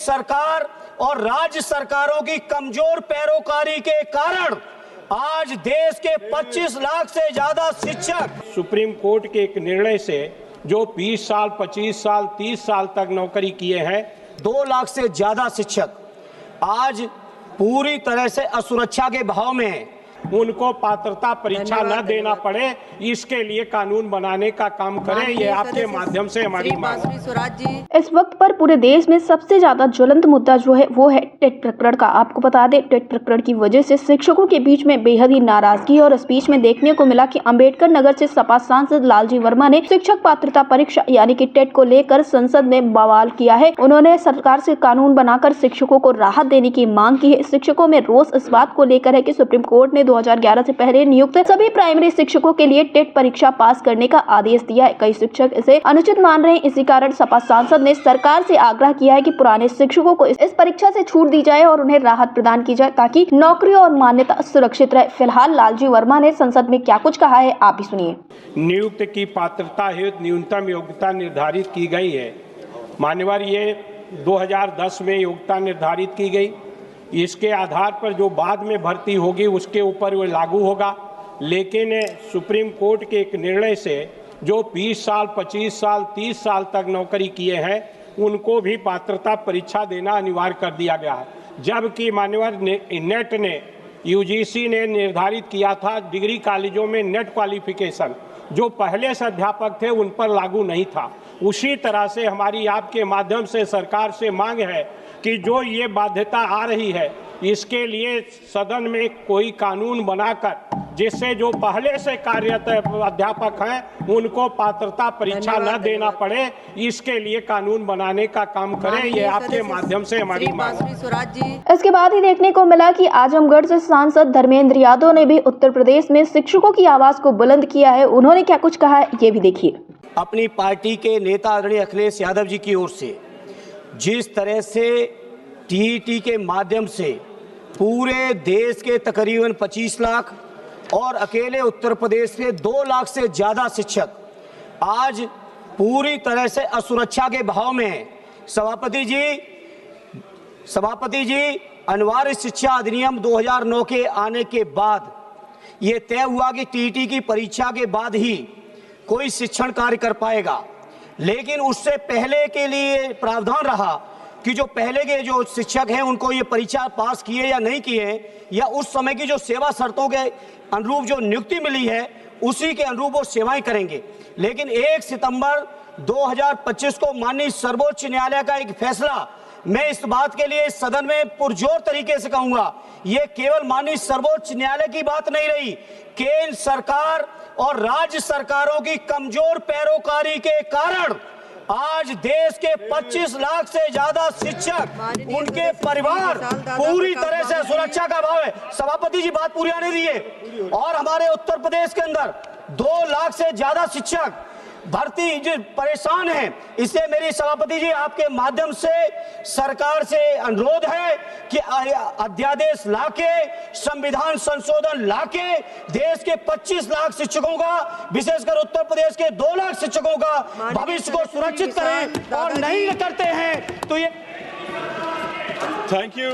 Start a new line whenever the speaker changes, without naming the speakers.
सरकार और राज्य सरकारों की कमजोर पैरोकारी के कारण आज देश के 25 लाख से ज्यादा शिक्षक
सुप्रीम कोर्ट के एक निर्णय से जो 20 साल, 25 साल, 30 साल तक नौकरी किए हैं,
2 लाख से ज्यादा शिक्षक आज पूरी तरह से असुरक्षा के भाव में हैं।
उनको पात्रता परीक्षा न देना पड़े, इसके लिए कानून बनाने का काम करें। ये आपके माध्यम से हमारी मांग है।
इस वक्त पर पूरे देश में सबसे ज्यादा ज्वलंत मुद्दा जो है वो है टेट प्रकरण का। आपको बता दें, टेट प्रकरण की वजह से शिक्षकों के बीच में बेहद ही नाराजगी और इस बीच में देखने को मिला कि अंबेडकर नगर से सपा सांसद लालजी वर्मा ने शिक्षक पात्रता परीक्षा यानी कि टेट को लेकर संसद में बवाल किया है। उन्होंने सरकार से कानून बनाकर शिक्षकों को राहत देने की मांग की है। शिक्षकों में रोष इस बात को लेकर है कि सुप्रीम कोर्ट ने 2011 से पहले नियुक्त सभी प्राइमरी शिक्षकों के लिए टेट परीक्षा पास करने का आदेश दिया है। कई शिक्षक इसे अनुचित मान रहे हैं। इसी कारण सपा सांसद ने सरकार से आग्रह किया है कि पुराने शिक्षकों को इस परीक्षा से छूट दी जाए और उन्हें राहत प्रदान की जाए ताकि नौकरी और मान्यता सुरक्षित रहे। फिलहाल लालजी वर्मा ने संसद में क्या कुछ कहा है, आप भी सुनिए।
नियुक्त की पात्रता हेतु न्यूनतम योग्यता निर्धारित की गई है। मान्यवर, ये 2010 में योग्यता निर्धारित की गई। इसके आधार पर जो बाद में भर्ती होगी उसके ऊपर वो लागू होगा। लेकिन सुप्रीम कोर्ट के एक निर्णय से जो 20 साल, 25 साल, 30 साल तक नौकरी किए हैं, उनको भी पात्रता परीक्षा देना अनिवार्य कर दिया गया है। जबकि मान्यवर नेट ने, यूजीसी ने निर्धारित किया था डिग्री कॉलेजों में नेट क्वालिफिकेशन जो पहले से अध्यापक थे उन पर लागू नहीं था। उसी तरह से हमारी आपके माध्यम से सरकार से मांग है कि जो ये बाध्यता आ रही है, इसके लिए सदन में कोई कानून बनाकर जिससे जो पहले से कार्यरत अध्यापक हैं उनको पात्रता परीक्षा न देना पड़े, इसके लिए कानून बनाने का काम करें। ये आपके माध्यम से हमारी मांग है।
इसके बाद ही देखने को मिला कि आजमगढ़ से सांसद धर्मेंद्र यादव ने भी उत्तर प्रदेश में शिक्षकों की आवाज को बुलंद किया है। उन्होंने क्या कुछ कहा है, ये भी देखिए।
अपनी पार्टी के नेता आदरणीय अखिलेश यादव जी की ओर से जिस तरह से टीईटी के माध्यम से पूरे देश के तकरीबन 25 लाख और अकेले उत्तर प्रदेश के 2 लाख से ज़्यादा शिक्षक आज पूरी तरह से असुरक्षा के भाव में हैं। सभापति जी, अनिवार्य शिक्षा अधिनियम 2009 के आने के बाद ये तय हुआ कि टीईटी की परीक्षा के बाद ही कोई शिक्षण कार्य कर पाएगा। लेकिन उससे पहले के लिए प्रावधान रहा कि जो पहले के जो शिक्षक हैं उनको ये परीक्षा पास किए या नहीं किए, या उस समय की जो सेवा शर्तों के अनुरूप जो नियुक्ति मिली है उसी के अनुरूप वो सेवाएं करेंगे। लेकिन 1 सितंबर 2025 को माननीय सर्वोच्च न्यायालय का एक फैसला, मैं इस बात के लिए सदन में पुरजोर तरीके से कहूंगा, ये केवल माननीय सर्वोच्च न्यायालय की बात नहीं रही, केंद्र सरकार और राज्य सरकारों की कमजोर पैरोकारी के कारण आज देश के 25 लाख से ज्यादा शिक्षक, उनके परिवार पूरी तरह से सुरक्षा का भाव है। सभापति जी, बात पूरी आने दीजिए। और हमारे उत्तर प्रदेश के अंदर 2 लाख से ज्यादा शिक्षक भर्ती जो परेशान हैं। इससे मेरी सभापति जी आपके माध्यम से सरकार से अनुरोध है कि अध्यादेश लाके, संविधान संशोधन लाके देश के 25 लाख शिक्षकों का, विशेषकर उत्तर प्रदेश के 2 लाख शिक्षकों का भविष्य को सुरक्षित करें। और नहीं करते हैं तो ये
थैंक यू।